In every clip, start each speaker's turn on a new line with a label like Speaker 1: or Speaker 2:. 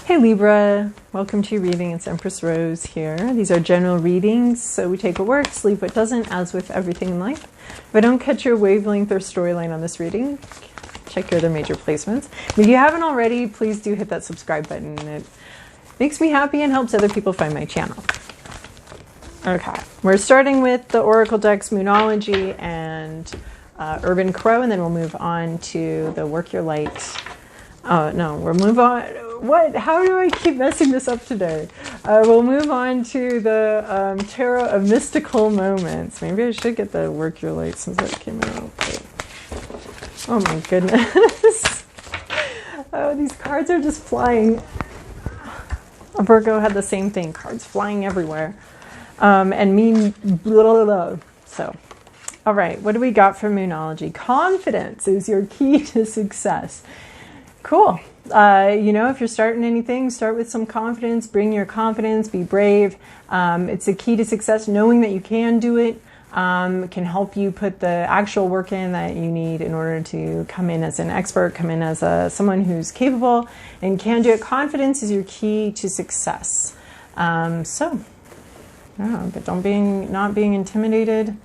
Speaker 1: Hey Libra, welcome to your reading. It's Empress Rose here. These are general readings, so we take what works, leave what doesn't, as with everything in life. If I don't catch your wavelength or storyline on this reading, check your other major placements. If you haven't already, please do hit that subscribe button. It makes me happy and helps other people find my channel. Okay, we're starting with the Oracle decks, Moonology and Urban Crow, and then we'll move on to the Work Your Light. Oh, no, we'll move on. What? How do I keep messing this up today? We'll move on to the Tarot of Mystical Moments. Maybe I should get the Work Your Light since that came out. But... oh my goodness. Oh, these cards are just flying. Virgo had the same thing. Cards flying everywhere. And me, blah, blah, blah. So, all right. What do we got for Moonology? Confidence is your key to success. Cool. You know, if you're starting anything, start with some confidence, bring your confidence, be brave. It's a key to success. Knowing that you can do it can help you put the actual work in that you need in order to come in as an expert, come in as someone who's capable and can do it. Confidence is your key to success. But not being intimidated.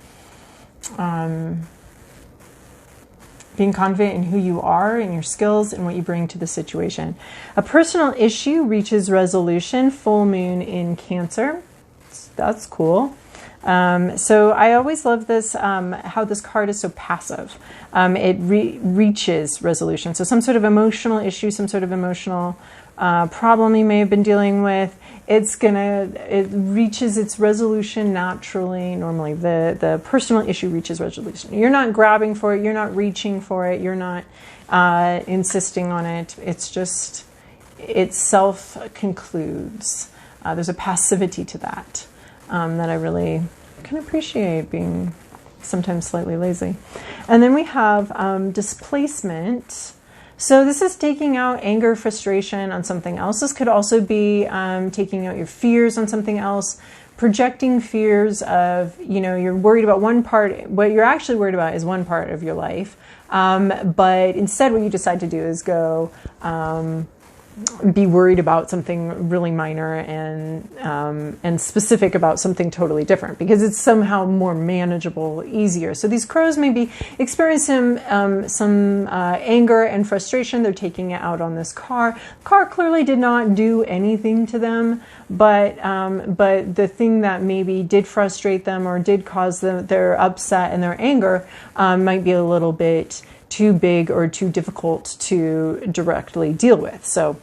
Speaker 1: Being confident in who you are and your skills and what you bring to the situation. A personal issue reaches resolution. Full moon in Cancer. That's cool. So I always love this, how this card is so passive. It reaches resolution. So some sort of emotional issue, some sort of emotional problem you may have been dealing with, it reaches its resolution naturally. Normally the personal issue reaches resolution. You're not grabbing for it, you're not reaching for it, you're not insisting on it. It's just, it self concludes. There's a passivity to that that I really can appreciate, being sometimes slightly lazy. And then we have displacement. So this is taking out anger, frustration on something else. This could also be taking out your fears on something else, projecting fears of, you know, you're worried about one part. What you're actually worried about is one part of your life. But instead what you decide to do is go be worried about something really minor and specific about something totally different, because it's somehow more manageable, easier. So these crows may be experiencing some anger and frustration. They're taking it out on this car. The car clearly did not do anything to them, but the thing that maybe did frustrate them or did cause their upset and their anger might be a little bit too big or too difficult to directly deal with. So,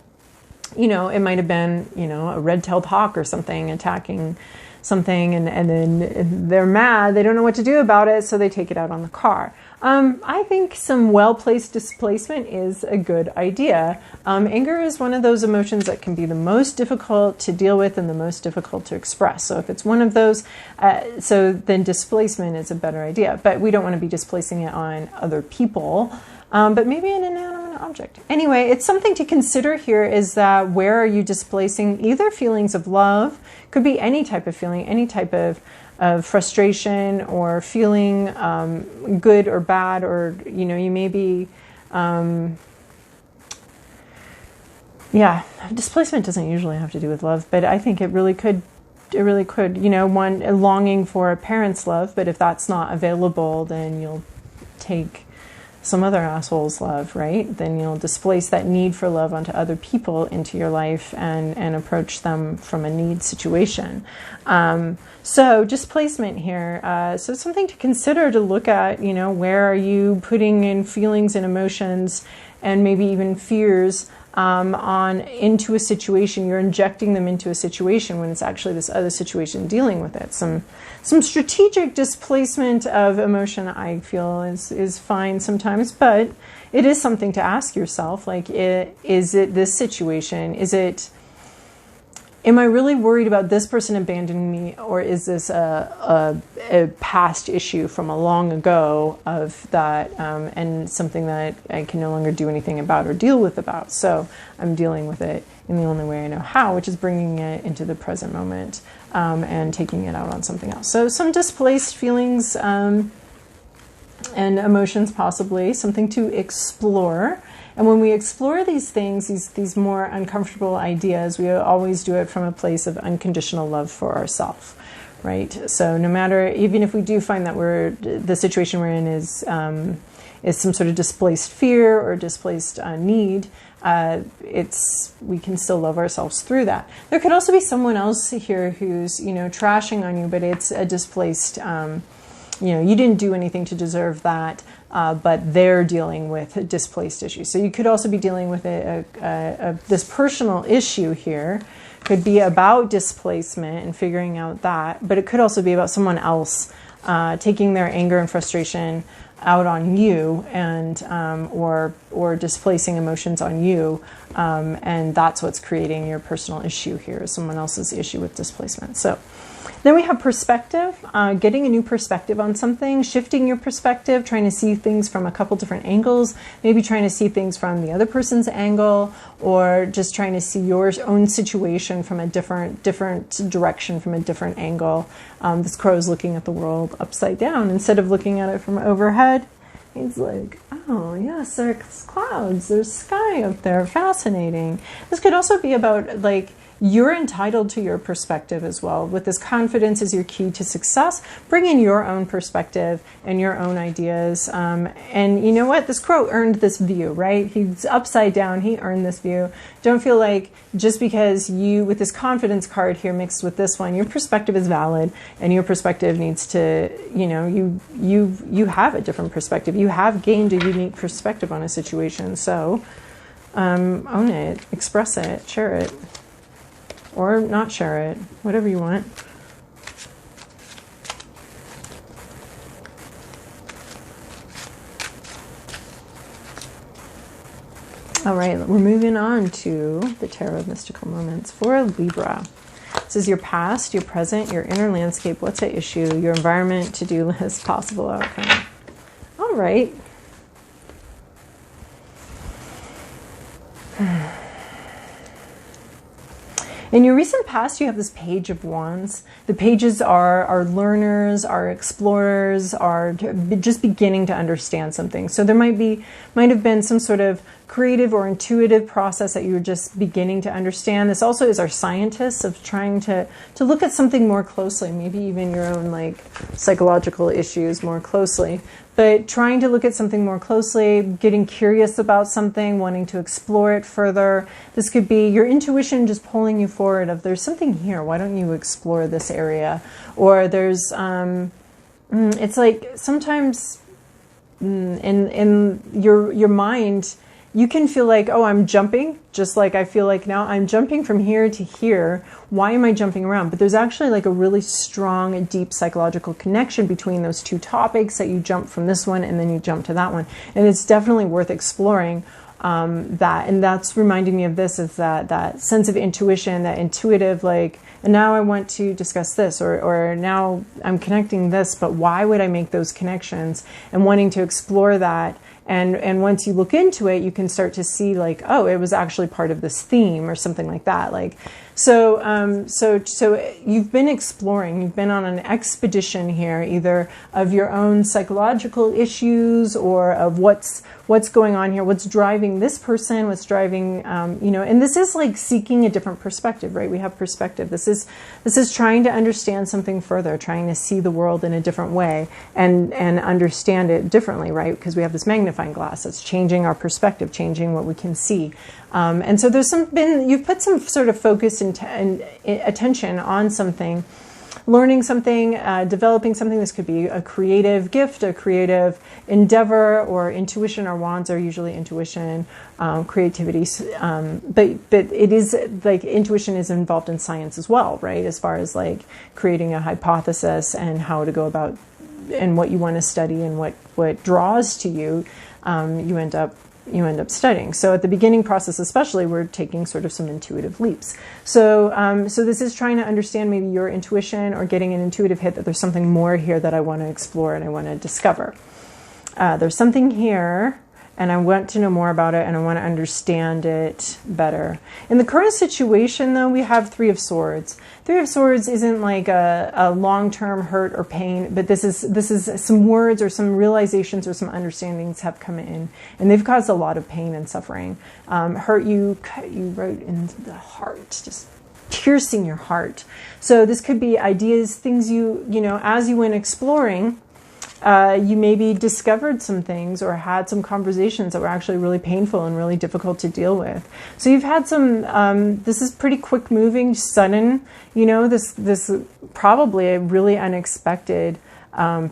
Speaker 1: you know, it might have been, you know, a red-tailed hawk or something attacking something, and then they're mad. They don't know what to do about it, so they take it out on the car. I think some well-placed displacement is a good idea. Anger is one of those emotions that can be the most difficult to deal with and the most difficult to express. So if it's one of those, then displacement is a better idea. But we don't want to be displacing it on other people, but maybe an inanimate object. Anyway, it's something to consider here, is that where are you displacing either feelings of love, could be any type of feeling, any type of frustration or feeling good or bad, or, you know, you may be, displacement doesn't usually have to do with love, but I think it really could, you know, one longing for a parent's love, but if that's not available, then you'll take some other asshole's love, right? Then you'll displace that need for love onto other people into your life and approach them from a need situation. So displacement here. So something to consider, to look at, you know, where are you putting in feelings and emotions and maybe even fears into a situation. You're injecting them into a situation when it's actually this other situation dealing with it. Some strategic displacement of emotion, I feel, is fine sometimes, but it is something to ask yourself, like, is it this situation? Am I really worried about this person abandoning me, or is this a past issue from a long ago of that, and something that I can no longer do anything about or deal with about? So I'm dealing with it in the only way I know how, which is bringing it into the present moment and taking it out on something else. So some displaced feelings and emotions, possibly something to explore. And when we explore these things, these more uncomfortable ideas, we always do it from a place of unconditional love for ourselves, right? So no matter, even if we do find that the situation we're in is some sort of displaced fear or displaced need, we can still love ourselves through that. There could also be someone else here who's, trashing on you, but it's a displaced, you didn't do anything to deserve that, but they're dealing with displaced issues. So you could also be dealing with this personal issue here. Could be about displacement and figuring out that, but it could also be about someone else taking their anger and frustration out on you, and or displacing emotions on you, and that's what's creating your personal issue here, someone else's issue with displacement. So then we have perspective, getting a new perspective on something, shifting your perspective, trying to see things from a couple different angles, maybe trying to see things from the other person's angle, or just trying to see your own situation from a different direction, from a different angle. This crow is looking at the world upside down instead of looking at it from overhead. He's like, oh yes, there's clouds, there's sky up there, fascinating. This could also be about like, you're entitled to your perspective as well. With this, confidence is your key to success. Bring in your own perspective and your own ideas. And you know what? This crow earned this view, right? He's upside down. He earned this view. Don't feel like just because you, with this confidence card here mixed with this one, your perspective is valid, and your perspective needs to, you have a different perspective. You have gained a unique perspective on a situation. So own it, express it, share it. Or not share it, whatever you want. All right, we're moving on to the Tarot of Mystical Moments for Libra. This is your past, your present, your inner landscape, what's at issue, your environment, to-do list, possible outcome. All right. In your recent past, you have this Page of Wands. The pages are learners, are explorers, are just beginning to understand something. So there might have been some sort of creative or intuitive process that you're just beginning to understand. This also is our scientists of trying to look at something more closely, maybe even your own like psychological issues more closely. But trying to look at something more closely, getting curious about something, wanting to explore it further. This could be your intuition just pulling you forward of, there's something here, why don't you explore this area? Or there's, it's like sometimes in your mind, you can feel like, oh, I'm jumping, just like I feel like now I'm jumping from here to here. Why am I jumping around? But there's actually like a really strong and deep psychological connection between those two topics, that you jump from this one and then you jump to that one. And it's definitely worth exploring that. And that's reminding me of this, is that sense of intuition, that intuitive, like, and now I want to discuss this, or now I'm connecting this, but why would I make those connections? And wanting to explore that. And once you look into it, you can start to see like, oh, it was actually part of this theme or something like that. Like, so you've been exploring, you've been on an expedition here, either of your own psychological issues or of what's going on here, what's driving this person, what's driving, and this is like seeking a different perspective, right? We have perspective. This is trying to understand something further, trying to see the world in a different way and understand it differently, right? Because we have this magnifying glass that's changing our perspective, changing what we can see. And so you've put some sort of focus and attention on something, learning something, developing something. This could be a creative gift, a creative endeavor, or intuition. Our wands are usually intuition, creativity. But it is like intuition is involved in science as well, right? As far as like creating a hypothesis and how to go about and what you want to study and what draws to you, you end up studying. So at the beginning process especially, we're taking sort of some intuitive leaps. So this is trying to understand maybe your intuition, or getting an intuitive hit that there's something more here that I want to explore and I want to discover. There's something here, and I want to know more about it, and I want to understand it better. In the current situation, though, we have Three of Swords. Three of Swords isn't like a long-term hurt or pain, but this is some words or some realizations or some understandings have come in, and they've caused a lot of pain and suffering. Hurt you wrote in the heart, just piercing your heart. So this could be ideas, things you know, as you went exploring, you maybe discovered some things or had some conversations that were actually really painful and really difficult to deal with. So you've had some, this is pretty quick moving, sudden, you know, this probably a really unexpected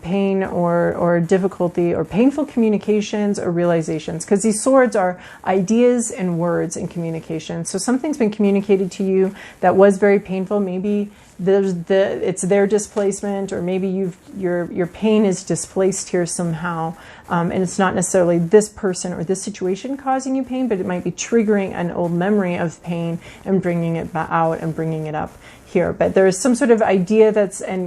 Speaker 1: pain or difficulty or painful communications or realizations, because these swords are ideas and words and communication. So something's been communicated to you that was very painful. Maybe it's their displacement, or maybe your pain is displaced here somehow, and it's not necessarily this person or this situation causing you pain, but it might be triggering an old memory of pain and bringing it out and bringing it up here. But there is some sort of idea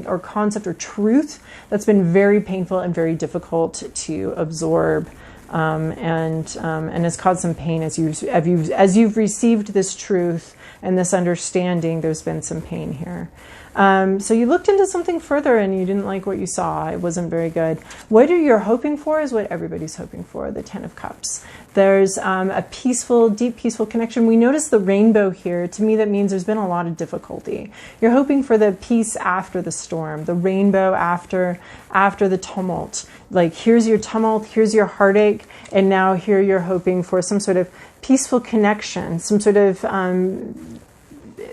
Speaker 1: or concept or truth that's been very painful and very difficult to absorb, and has caused some pain as you've received this truth and this understanding. There's been some pain here. So you looked into something further and you didn't like what you saw. It wasn't very good. What you're hoping for is what everybody's hoping for, the Ten of Cups. There's a peaceful, deep, peaceful connection. We notice the rainbow here. To me, that means there's been a lot of difficulty. You're hoping for the peace after the storm, the rainbow after the tumult. Like, here's your tumult, here's your heartache, and now here you're hoping for some sort of peaceful connection, some sort of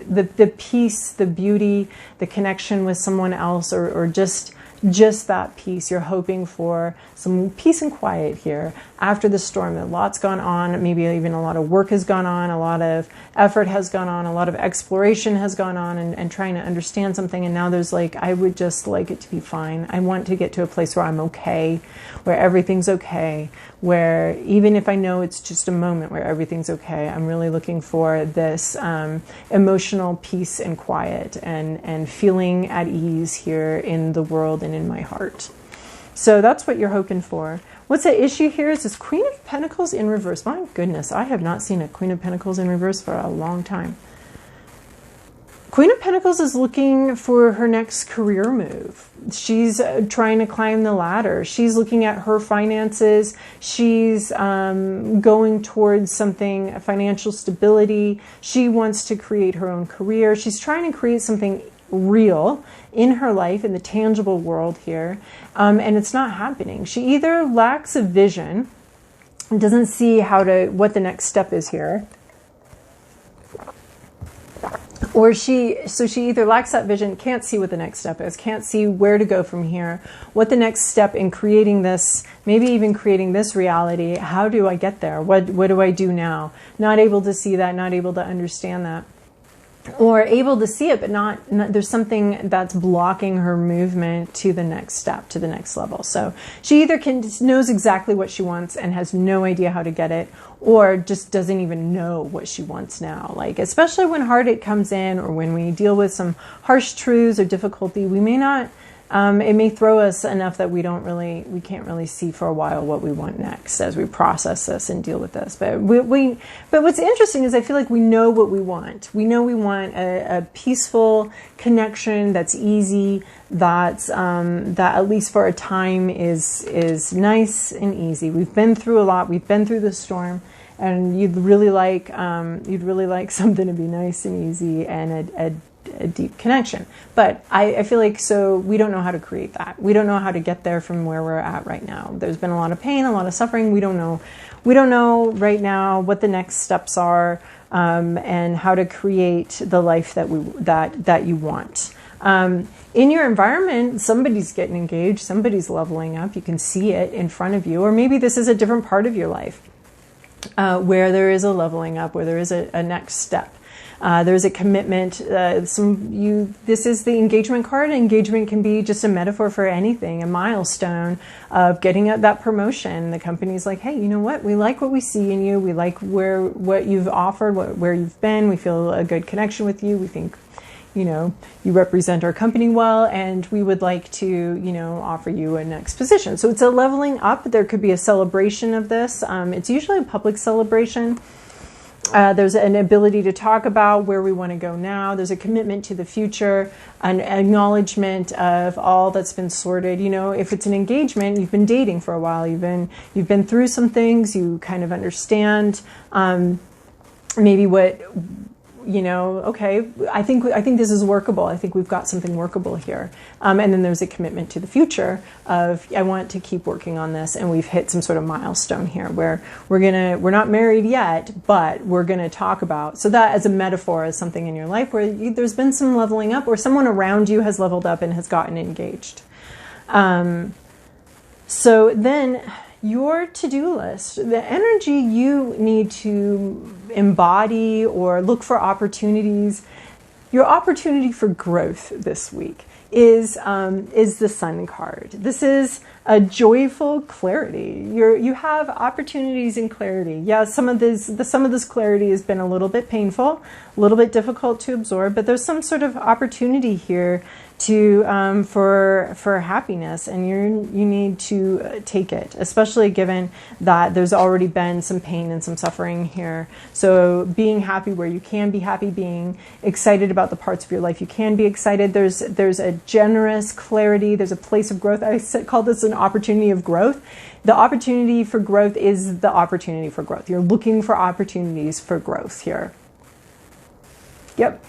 Speaker 1: the peace, the beauty, the connection with someone else, or just that peace. You're hoping for some peace and quiet here after the storm. A lot's gone on, maybe even a lot of work has gone on, a lot of effort has gone on, a lot of exploration has gone on, and trying to understand something. And now there's like, I would just like it to be fine. I want to get to a place where I'm okay, where everything's okay, where even if I know it's just a moment where everything's okay, I'm really looking for this emotional peace and quiet and feeling at ease here in the world and in my heart. So that's what you're hoping for. What's at issue here is this Queen of Pentacles in reverse. My goodness, I have not seen a Queen of Pentacles in reverse for a long time. Queen of Pentacles is looking for her next career move. She's trying to climb the ladder. She's looking at her finances. She's going towards something, financial stability. She wants to create her own career. She's trying to create something real in her life, in the tangible world here, and it's not happening. She either lacks a vision, doesn't see what the next step is here, or she either lacks that vision, can't see what the next step is, can't see where to go from here, what the next step in creating this, maybe even creating this reality. How do I get there? What do I do now? Not able to see that, not able to understand that. Or able to see it, but not there's something that's blocking her movement to the next step, to the next level. So she either knows exactly what she wants and has no idea how to get it, or just doesn't even know what she wants now. Like, especially when heartache comes in, or when we deal with some harsh truths or difficulty, we may not, it may throw us enough that we can't really see for a while what we want next as we process this and deal with this. But but what's interesting is I feel like we know what we want. We know we want a peaceful connection that's easy, that at least for a time is nice and easy. We've been through a lot. We've been through the storm, and you'd really like something to be nice and easy and a deep connection. But I feel like, so we don't know how to create that. We don't know how to get there from where we're at right now. There's been a lot of pain, a lot of suffering. We don't know right now what the next steps are, and how to create the life that you want. In your environment, somebody's getting engaged, somebody's leveling up. You can see it in front of you, or maybe this is a different part of your life where there is a leveling up, where there is a next step. There's a commitment. This is the engagement card. Engagement can be just a metaphor for anything, a milestone of getting that promotion. The company's like, hey, you know what? We like what we see in you. We like what you've offered, where you've been. We feel a good connection with you. We think, you know, you represent our company well, and we would like to, you know, offer you a next position. So it's a leveling up. There could be a celebration of this. It's usually a public celebration. There's an ability to talk about where we want to go now. There's a commitment to the future, an acknowledgement of all that's been sorted. You know, if it's an engagement, you've been dating for a while, you've been through some things, you kind of understand maybe what, you know, okay, I think this is workable. I think we've got something workable here. And then there's a commitment to the future of, I want to keep working on this, and we've hit some sort of milestone here where we're not married yet, but we're gonna talk about. So that as a metaphor is something in your life where there's been some leveling up, or someone around you has leveled up and has gotten engaged. So then your to-do list, the energy you need to embody or look for opportunities, your opportunity for growth this week is the Sun card. This is a joyful clarity. You have opportunities in clarity. Yeah, some of this clarity has been a little bit painful, a little bit difficult to absorb, but there's some sort of opportunity here to for happiness, and you need to take it, especially given that there's already been some pain and some suffering here. So being happy where you can be happy, being excited about the parts of your life you can be excited. There's a generous clarity. There's a place of growth. I call this an opportunity of growth. The opportunity for growth is the opportunity for growth. You're looking for opportunities for growth here. Yep.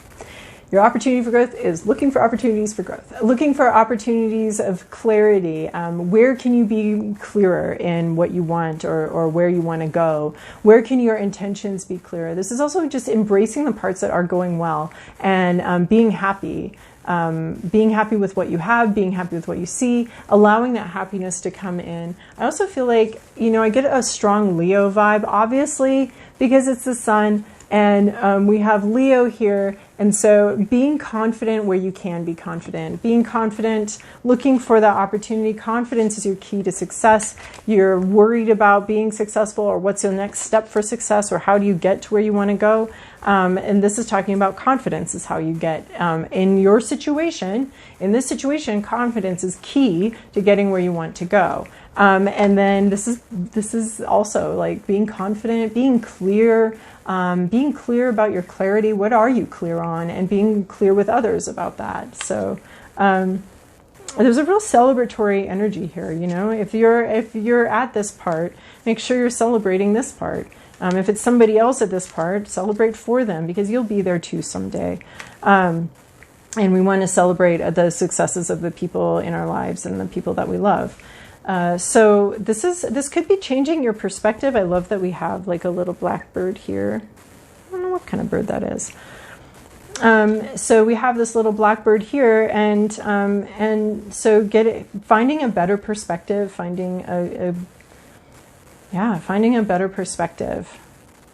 Speaker 1: Your opportunity for growth is looking for opportunities for growth, looking for opportunities of clarity. Where can you be clearer in what you want, or where you want to go? Where can your intentions be clearer? This is also just embracing the parts that are going well, and being happy with what you have, being happy with what you see, allowing that happiness to come in. I also feel like, you know, I get a strong Leo vibe, obviously, because it's the Sun, and we have Leo here. And so being confident where you can be confident, being confident, looking for that opportunity. Confidence is your key to success. You're worried about being successful, or what's the next step for success, or how do you get to where you want to go. And this is talking about confidence is how you get in your situation. In this situation, confidence is key to getting where you want to go. And then this is also like being confident, being clear about your clarity. What are you clear on? And being clear with others about that. So there's a real celebratory energy here. You know, if you're at this part, make sure you're celebrating this part. If it's somebody else at this part, celebrate for them, because you'll be there too someday. And we want to celebrate the successes of the people in our lives and the people that we love. So this could be changing your perspective. I love that we have like a little blackbird here. I don't know what kind of bird that is. So we have this little blackbird here, and so finding a better perspective, finding a better perspective,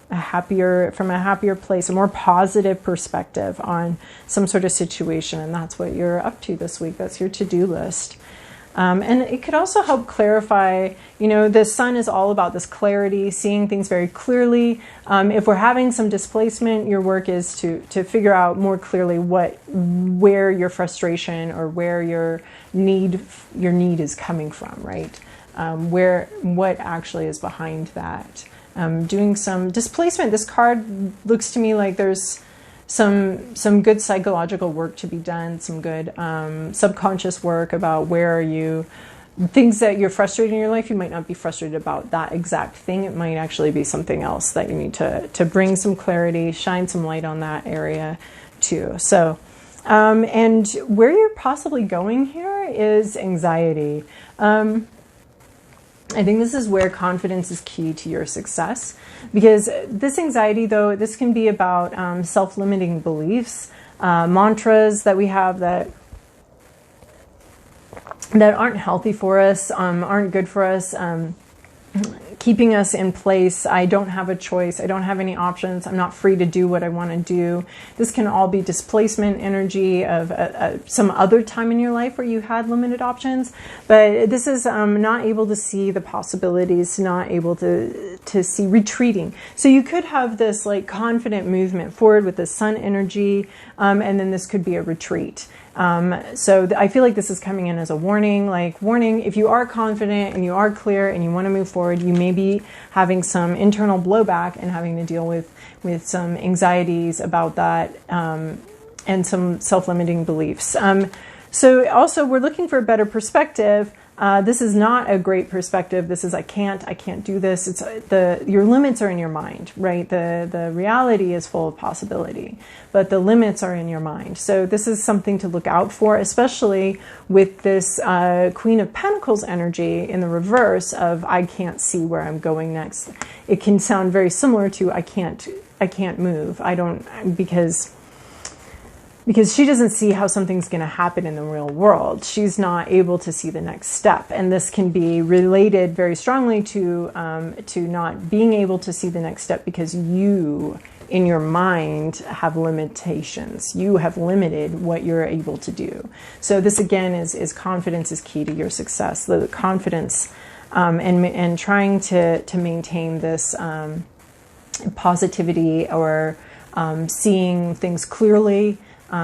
Speaker 1: from a happier place, a more positive perspective on some sort of situation, and that's what you're up to this week. That's your to-do list. And it could also help clarify, you know, the Sun is all about this clarity, seeing things very clearly. If we're having some displacement, your work is to figure out more clearly where your frustration or where your need is coming from, right? What actually is behind that. Doing some displacement. This card looks to me like there's some good psychological work to be done, some good subconscious work about where are you, things that you're frustrated in your life. You might not be frustrated about that exact thing. It might actually be something else that you need to bring some clarity, shine some light on that area too. So, and where you're possibly going here is anxiety. I think this is where confidence is key to your success, because this anxiety, though, this can be about self-limiting beliefs, mantras that we have that aren't healthy for us, aren't good for us, keeping us in place. I don't have a choice. I don't have any options. I'm not free to do what I want to do. This can all be displacement energy of some other time in your life where you had limited options. But this is not able to see the possibilities, not able to to see retreating. So you could have this like confident movement forward with the sun energy, and then this could be a retreat. So I feel like this is coming in as a warning, like warning, if you are confident and you are clear and you want to move forward, you may be having some internal blowback and having to deal with some anxieties about that, and some self-limiting beliefs. So also we're looking for a better perspective. This is not a great perspective. This is, I can't do this. It's your limits are in your mind, right? The reality is full of possibility, but the limits are in your mind. So this is something to look out for, especially with this Queen of Pentacles energy in the reverse of, I can't see where I'm going next. It can sound very similar to, I can't move. Because she doesn't see how something's going to happen in the real world. She's not able to see the next step. And this can be related very strongly to not being able to see the next step because you, in your mind, have limitations. You have limited what you're able to do. So this, again, is confidence is key to your success. The confidence and trying to maintain this positivity or seeing things clearly,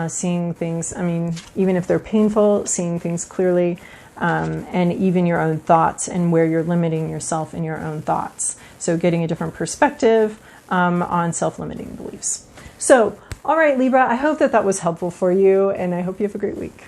Speaker 1: seeing things, I mean, even if they're painful, seeing things clearly, and even your own thoughts and where you're limiting yourself in your own thoughts. So getting a different perspective on self-limiting beliefs. So, all right, Libra, I hope that was helpful for you, and I hope you have a great week.